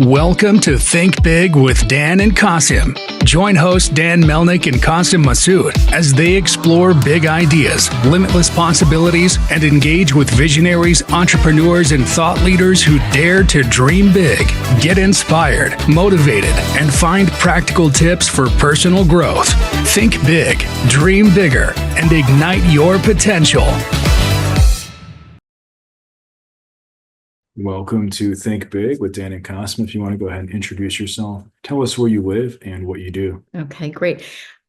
Welcome to Think Big with Dan and Qasim. Join hosts Dan Melnick and Qasim Masood as they explore big ideas, limitless possibilities, and engage with visionaries, entrepreneurs, and thought leaders who dare to dream big, get inspired, motivated, and find practical tips for personal growth. Think big, dream bigger, and ignite your potential. Welcome to Think Big with Dan and Qasim. If you want to go ahead and introduce yourself, tell us where you live and what you do. Okay, great.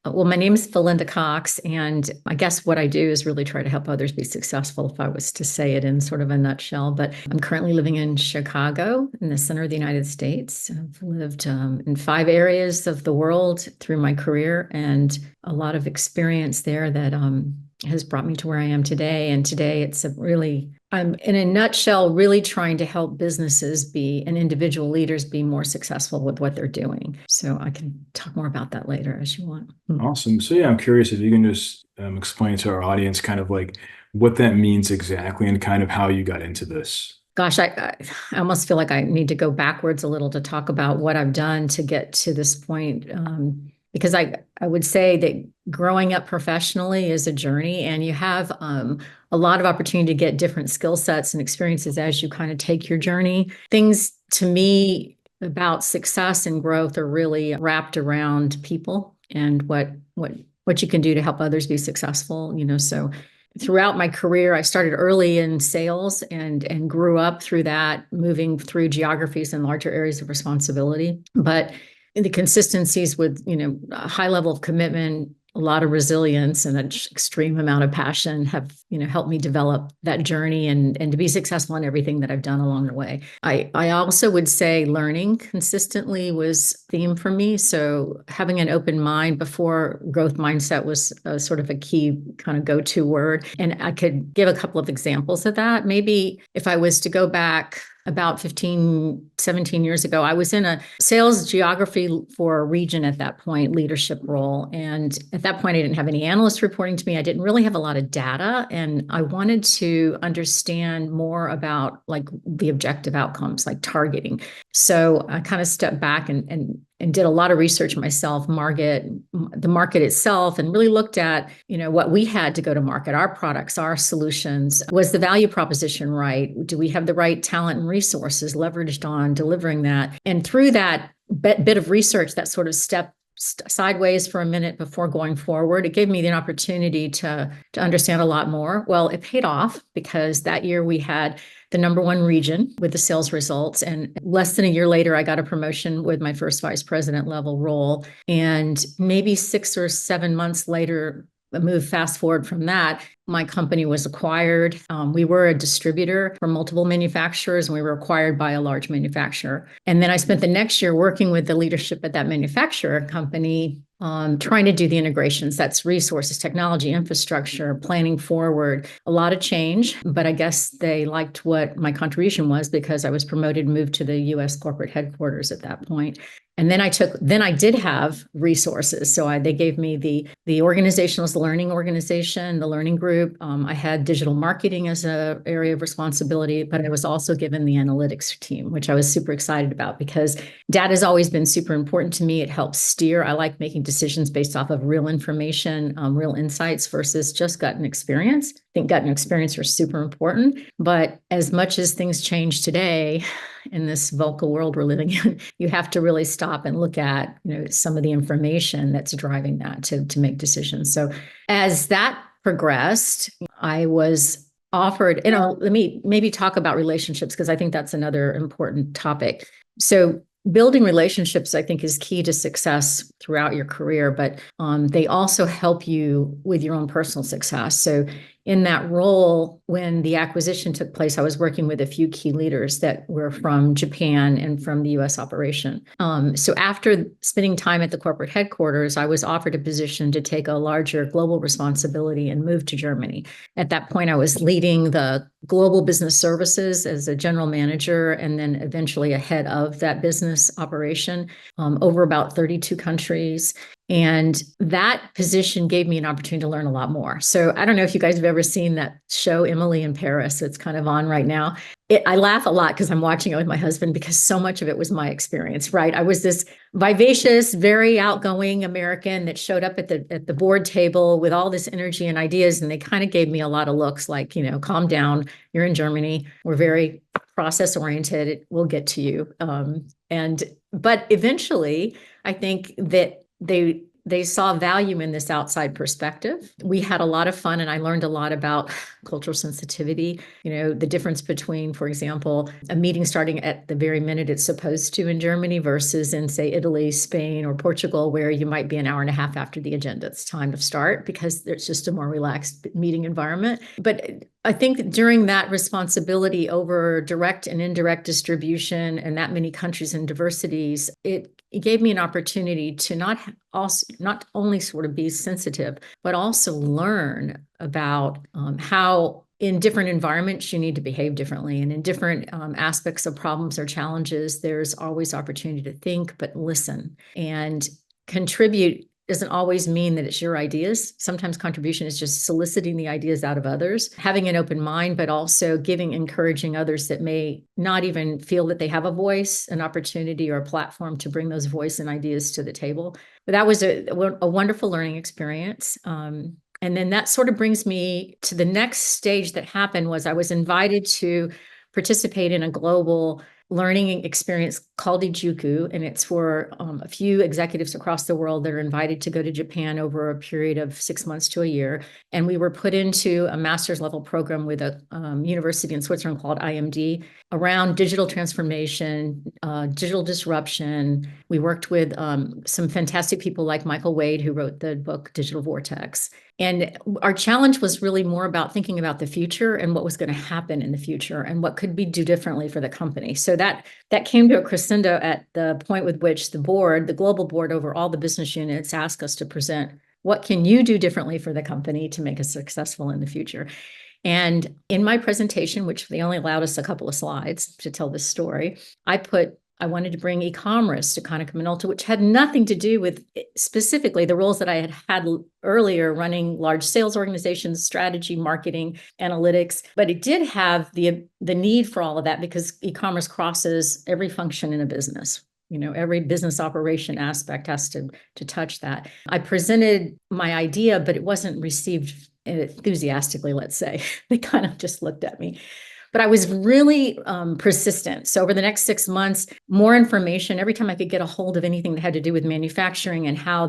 Well, my name is Velinda Cox, and I guess what I do is really try to help others be successful, if I was to say it in sort of a nutshell. But I'm currently living in Chicago, in the center of the United States. I've lived in 5 areas of the world through my career, and a lot of experience there that has brought me to where I am today. And today I'm in a nutshell, really trying to help businesses and individual leaders be more successful with what they're doing. So I can talk more about that later as you want. Awesome. So I'm curious if you can just explain to our audience kind of like what that means exactly and kind of how you got into this. Gosh, I almost feel like I need to go backwards a little to talk about what I've done to get to this point. Because I would say that growing up professionally is a journey, and you have a lot of opportunity to get different skill sets and experiences as you kind of take your journey. Things to me about success and growth are really wrapped around people and what you can do to help others be successful. So throughout my career, I started early in sales and grew up through that, moving through geographies and larger areas of responsibility. But the consistencies with, a high level of commitment, a lot of resilience, and an extreme amount of passion have, helped me develop that journey and to be successful in everything that I've done along the way. I also would say learning consistently was theme for me. So having an open mind before growth mindset was sort of a key kind of go-to word. And I could give a couple of examples of that. Maybe if I was to go back about 15, 17 years ago, I was in a sales geography for a region at that point, leadership role. And at that point, I didn't have any analysts reporting to me. I didn't really have a lot of data. And I wanted to understand more about like the objective outcomes, like targeting. So I kind of stepped back and did a lot of research myself, the market itself, and really looked at, what we had to go to market, our products, our solutions. Was the value proposition right? Do we have the right talent and resources leveraged on delivering that? And through that bit of research, that sort of stepped sideways for a minute before going forward, it gave me the opportunity to understand a lot more. Well, it paid off because that year we had the #1 region with the sales results. And less than a year later, I got a promotion with my first vice president level role. And maybe 6 or 7 months later, fast forward from that, my company was acquired. We were a distributor for multiple manufacturers, and we were acquired by a large manufacturer. And then I spent the next year working with the leadership at that manufacturer company, trying to do the integrations. That's resources, technology, infrastructure, planning forward, a lot of change. But I guess they liked what my contribution was because I was promoted and moved to the U.S. corporate headquarters at that point. And then I did have resources. So they gave me the organization was the learning organization, the learning group. I had digital marketing as an area of responsibility, but I was also given the analytics team, which I was super excited about because data has always been super important to me. It helps steer. I like making decisions based off of real information, real insights versus just gut and experience. I think gut and experience are super important. But as much as things change today, in this vocal world we're living in, you have to really stop and look at, some of the information that's driving that to make decisions. So as that progressed, I was offered, let me maybe talk about relationships because I think that's another important topic. So building relationships, I think, is key to success throughout your career, but they also help you with your own personal success. So in that role, when the acquisition took place, I was working with a few key leaders that were from Japan and from the US operation. So after spending time at the corporate headquarters, I was offered a position to take a larger global responsibility and move to Germany. At that point, I was leading the global business services as a general manager, and then eventually a head of that business operation over about 32 countries. And that position gave me an opportunity to learn a lot more. So I don't know if you guys have ever seen that show, Emily in Paris. It's kind of on right now. I laugh a lot because I'm watching it with my husband because so much of it was my experience, right? I was this vivacious, very outgoing American that showed up at the board table with all this energy and ideas, and they kind of gave me a lot of looks like, calm down. You're in Germany. We're very process oriented. We'll get to you. But eventually, I think that they saw value in this outside perspective. We had a lot of fun, and I learned a lot about cultural sensitivity, the difference between, for example, a meeting starting at the very minute it's supposed to in Germany versus in, say, Italy, Spain, or Portugal, where you might be an hour and a half after the agenda. It's time to start because there's just a more relaxed meeting environment. But I think during that responsibility over direct and indirect distribution and that many countries and diversities, it gave me an opportunity to not only sort of be sensitive, but also learn about how in different environments you need to behave differently. And in different aspects of problems or challenges, there's always opportunity to think, but listen and contribute. Doesn't always mean that it's your ideas. Sometimes contribution is just soliciting the ideas out of others, having an open mind, but also encouraging others that may not even feel that they have a voice, an opportunity, or a platform to bring those voice and ideas to the table. But that was a wonderful learning experience. And then that sort of brings me to the next stage that happened was I was invited to participate in a global learning experience called Ijuku, and it's for a few executives across the world that are invited to go to Japan over a period of 6 months to a year. And we were put into a master's level program with a university in Switzerland called IMD around digital transformation, digital disruption. We worked with some fantastic people like Michael Wade, who wrote the book Digital Vortex. And our challenge was really more about thinking about the future and what was going to happen in the future and what could we do differently for the company. So that came to a crescendo at the point with which the global board over all the business units asked us to present, what can you do differently for the company to make us successful in the future? And in my presentation, which they only allowed us a couple of slides to tell this story, I wanted to bring e-commerce to Konica Minolta, which had nothing to do with specifically the roles that I had earlier running large sales organizations, strategy, marketing, analytics. But it did have the need for all of that because e-commerce crosses every function in a business. Every business operation aspect has to touch that. I presented my idea, but it wasn't received enthusiastically, let's say. They kind of just looked at me. But I was really persistent. So over the next 6 months, more information, every time I could get a hold of anything that had to do with manufacturing and how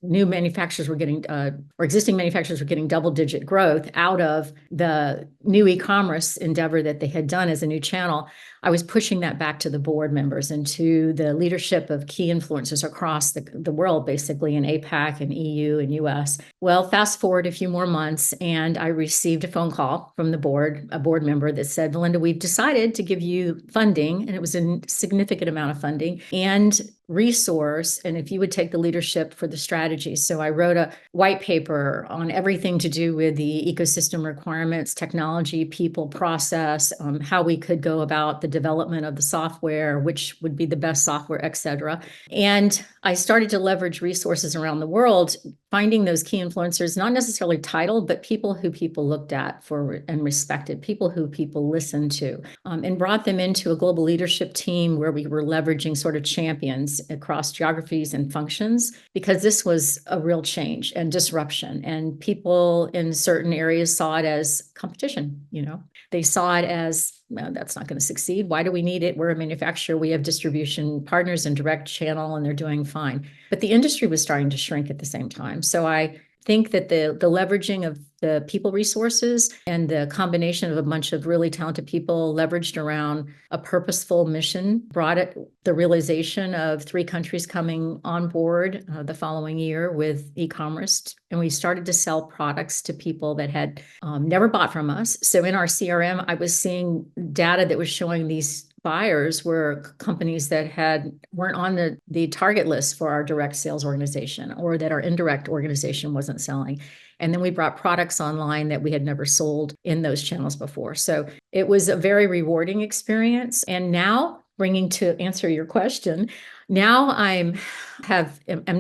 new manufacturers were getting, or existing manufacturers were getting double-digit growth out of the new e-commerce endeavor that they had done as a new channel, I was pushing that back to the board members and to the leadership of key influencers across the world, basically in APAC and EU and US. Well, fast forward a few more months, and I received a phone call from a board member that said, Velinda, we've decided to give you funding, and it was a significant amount of funding, and resource, and if you would take the leadership for the strategy. So I wrote a white paper on everything to do with the ecosystem requirements, technology, people, process, how we could go about the development of the software, which would be the best software, et cetera. And I started to leverage resources around the world, finding those key influencers, not necessarily titled, but people who people looked at for and respected, people who people listened to, and brought them into a global leadership team where we were leveraging sort of champions across geographies and functions, because this was a real change and disruption. And people in certain areas saw it as competition. They saw it as, well, that's not going to succeed. Why do we need it? We're a manufacturer. We have distribution partners and direct channel, and they're doing fine. But the industry was starting to shrink at the same time. So I think that the leveraging of the people resources and the combination of a bunch of really talented people leveraged around a purposeful mission brought it the realization of 3 countries coming on board the following year with e-commerce. And we started to sell products to people that had never bought from us. So in our CRM, I was seeing data that was showing these buyers were companies that weren't on the target list for our direct sales organization, or that our indirect organization wasn't selling. And then we brought products online that we had never sold in those channels before. So it was a very rewarding experience. And now, to answer your question, Now I'm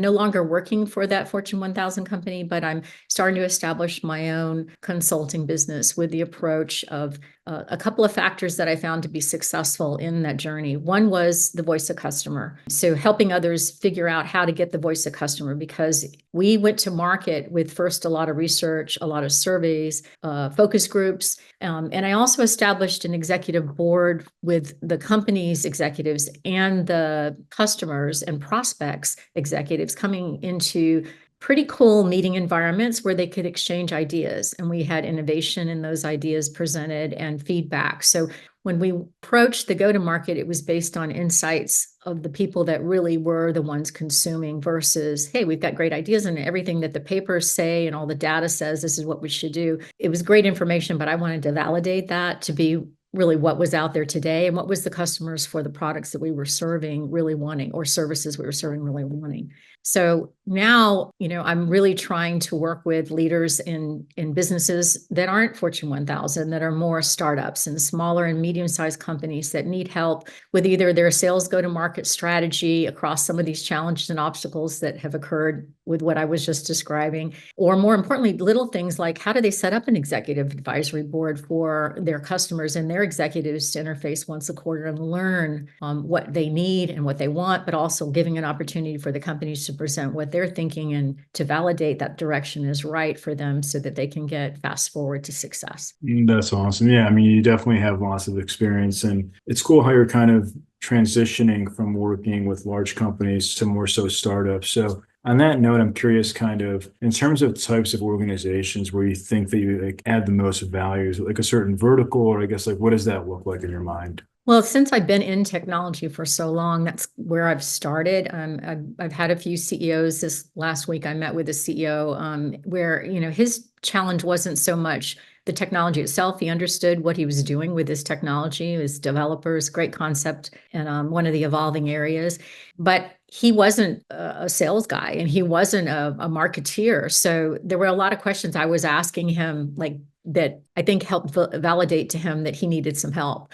no longer working for that Fortune 1000 company, but I'm starting to establish my own consulting business with the approach of a couple of factors that I found to be successful in that journey. One was the voice of customer. So helping others figure out how to get the voice of customer, because we went to market with first a lot of research, a lot of surveys, focus groups. And I also established an executive board with the company's executives and the customers and prospects executives coming into pretty cool meeting environments where they could exchange ideas. And we had innovation in those ideas presented and feedback. So when we approached the go-to-market, it was based on insights of the people that really were the ones consuming versus, hey, we've got great ideas and everything that the papers say and all the data says this is what we should do. It was great information, but I wanted to validate that to be really what was out there today and what was the customers for the products that we were serving really wanting, or services we were serving really wanting. So now, I'm really trying to work with leaders in businesses that aren't Fortune 1000, that are more startups and smaller and medium-sized companies that need help with either their sales go-to-market strategy across some of these challenges and obstacles that have occurred with what I was just describing, or more importantly, little things like how do they set up an executive advisory board for their customers and their executives to interface once a quarter and learn what they need and what they want, but also giving an opportunity for the companies to present what they're thinking and to validate that direction is right for them so that they can get fast forward to success. That's awesome. Yeah, I mean, you definitely have lots of experience, and it's cool how you're kind of transitioning from working with large companies to more so startups. So on that note, I'm curious kind of in terms of types of organizations where you think that you like add the most value, is it like a certain vertical, or I guess like what does that look like in your mind? Well, since I've been in technology for so long, that's where I've started. I've had a few CEOs. This last week, I met with a CEO where, his challenge wasn't so much the technology itself. He understood what he was doing with his technology, his developers, great concept, and one of the evolving areas. But he wasn't a sales guy and he wasn't a marketeer. So there were a lot of questions I was asking him, like, that I think helped validate to him that he needed some help.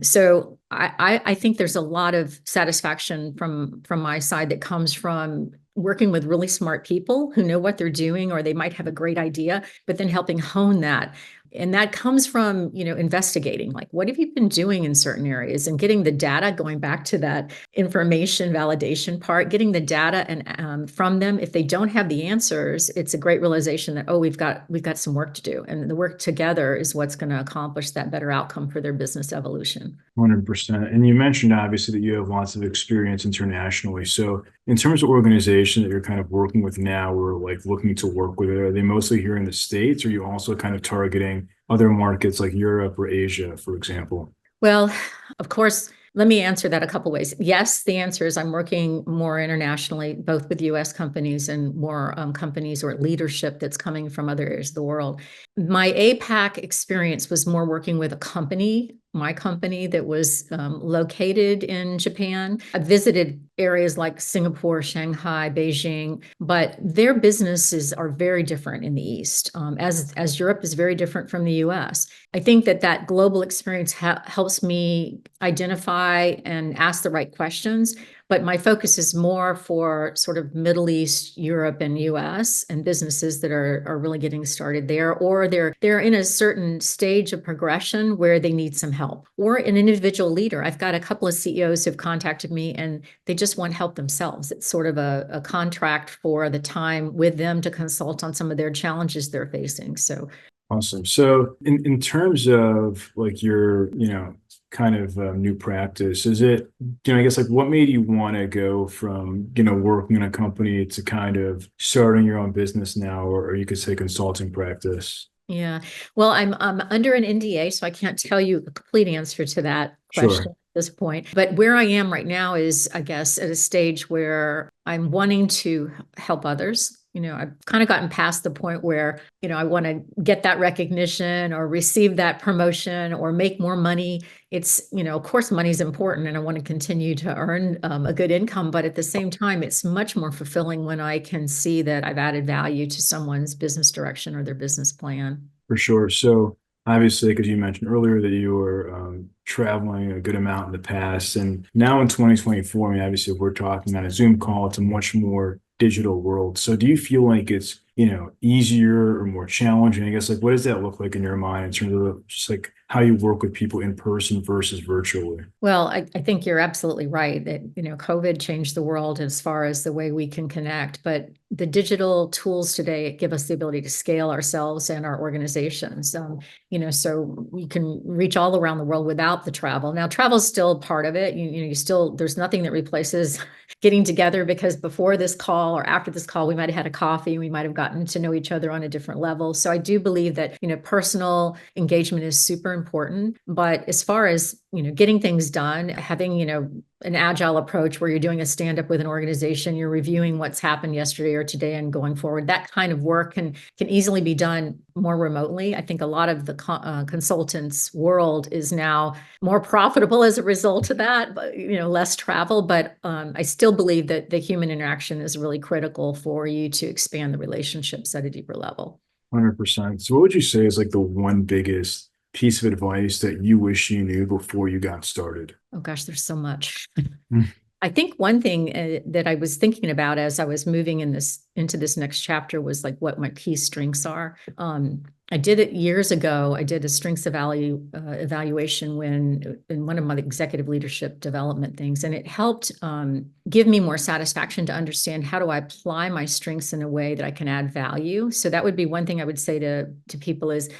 So I think there's a lot of satisfaction from my side that comes from working with really smart people who know what they're doing, or they might have a great idea, but then helping hone that. And that comes from, investigating, like, what have you been doing in certain areas and getting the data, going back to that information validation part, getting the data and from them. If they don't have the answers, it's a great realization that, oh, we've got some work to do. And the work together is what's going to accomplish that better outcome for their business evolution. 100%. And you mentioned obviously that you have lots of experience internationally. So in terms of organization that you're kind of working with now, or like looking to work with, are they mostly here in the States, or are you also kind of targeting other markets like Europe or Asia, for example? Well, of course, let me answer that a couple ways. Yes, the answer is I'm working more internationally, both with US companies and more companies or leadership that's coming from other areas of the world. My APAC experience was more working with my company that was located in Japan. I visited areas like Singapore, Shanghai, Beijing, but their businesses are very different in the East, as Europe is very different from the US. I think that global experience helps me identify and ask the right questions. But my focus is more for sort of Middle East, Europe, and US, and businesses that are really getting started there, or they're in a certain stage of progression where they need some help, or an individual leader. I've got a couple of CEOs who've contacted me and they just want help themselves. It's sort of a contract for the time with them to consult on some of their challenges they're facing. So Awesome. So in terms of like your, kind of new practice, is it, I guess like what made you want to go from, working in a company to kind of starting your own business now, or you could say consulting practice? yeah, well, I'm under an NDA, so I can't tell you a complete answer to that question Sure. at this point. But where I am right now is, I guess, at a stage where I'm wanting to help others. I've kind of gotten past the point where, I want to get that recognition or receive that promotion or make more money. It's, of course, money is important and I want to continue to earn a good income. But at the same time, it's much more fulfilling when I can see that I've added value to someone's business direction or their business plan. For sure. So obviously, because you mentioned earlier that you were traveling a good amount in the past. And now in 2024, I mean, obviously we're talking on a Zoom call. It's a much more digital world. So do you feel like it's, easier or more challenging? I guess, like, what does that look like in your mind in terms of just like how you work with people in person versus virtually? Well, I think you're absolutely right that, COVID changed the world as far as the way we can connect, but the digital tools today give us the ability to scale ourselves and our organizations. So we can reach all around the world without the travel. Now, travel is still part of it. You still, there's nothing that replaces getting together, because before this call or after this call, we might have had a coffee, we might have gotten to know each other on a different level. So I do believe that, personal engagement is super important. But as far as, getting things done, having, an agile approach where you're doing a stand up with an organization, you're reviewing what's happened yesterday or today and going forward, that kind of work can easily be done more remotely. I think a lot of the consultants world is now more profitable as a result of that, but, less travel. But I still believe that the human interaction is really critical for you to expand the relationships at a deeper level. 100%. So what would you say is like the one biggest piece of advice that you wish you knew before you got started? Oh gosh, there's so much. Mm. I think one thing that I was thinking about as I was moving into this next chapter was like what my key strengths are. I did it years ago. I did a strengths evaluation in one of my executive leadership development things, and it helped give me more satisfaction to understand how do I apply my strengths in a way that I can add value. So that would be one thing I would say to people is,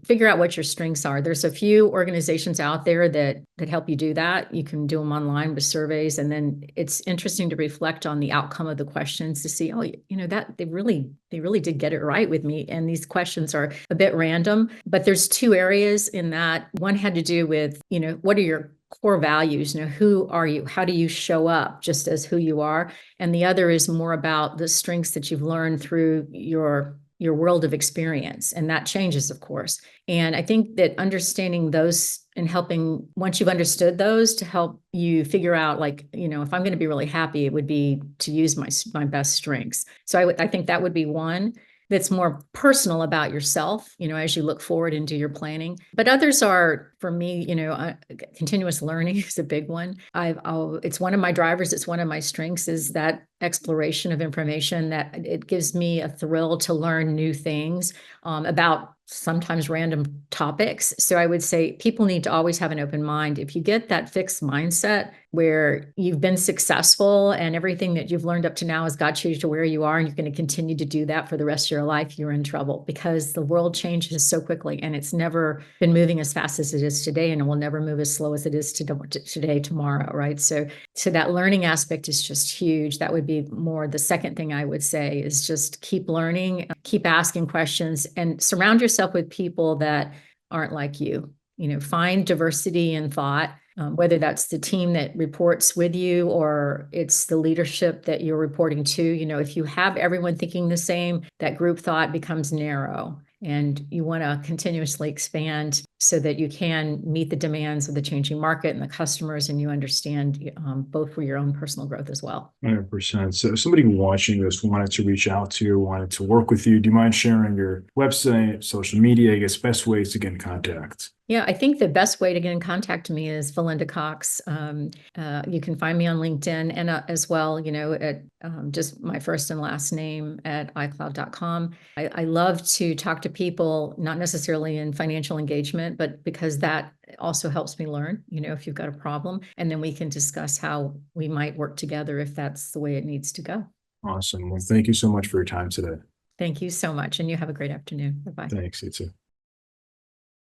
figure out what your strengths are. There's a few organizations out there that help you do that. You can do them online with surveys, and then it's interesting to reflect on the outcome of the questions to see, that they really did get it right with me. And these questions are a bit random, but there's two areas in that. One had to do with, what are your core values? Who are you? How do you show up just as who you are? And the other is more about the strengths that you've learned through your world of experience. And that changes, of course. And I think that understanding those and helping, once you've understood those, to help you figure out, like, if I'm going to be really happy, it would be to use my best strengths. So I think that would be one that's more personal about yourself, as you look forward and do your planning. But others are, for me, continuous learning is a big one. It's one of my drivers. It's one of my strengths, is that exploration of information, that it gives me a thrill to learn new things about sometimes random topics. So I would say people need to always have an open mind. If you get that fixed mindset where you've been successful and everything that you've learned up to now has got you to where you are, and you're going to continue to do that for the rest of your life, you're in trouble, because the world changes so quickly, and it's never been moving as fast as it is today, and it will never move as slow as it is today, tomorrow, right? So that learning aspect is just huge. That would be more the second thing I would say, is just keep learning, keep asking questions, and surround yourself with people that aren't like you. Find diversity in thought, whether that's the team that reports with you or it's the leadership that you're reporting to. If you have everyone thinking the same, that group thought becomes narrow, and you want to continuously expand so that you can meet the demands of the changing market and the customers, and you understand both for your own personal growth as well. 100%. So if somebody watching this wanted to reach out to you, wanted to work with you, do you mind sharing your website, social media, I guess, best ways to get in contact? Yeah, I think the best way to get in contact with me is Velinda Cox. You can find me on LinkedIn, and as well, at just my first and last name at iCloud.com. I love to talk to people, not necessarily in financial engagement, but because that also helps me learn, if you've got a problem, and then we can discuss how we might work together if that's the way it needs to go. Awesome. Well, thank you so much for your time today. Thank you so much. And you have a great afternoon. Bye-bye. Thanks. You too.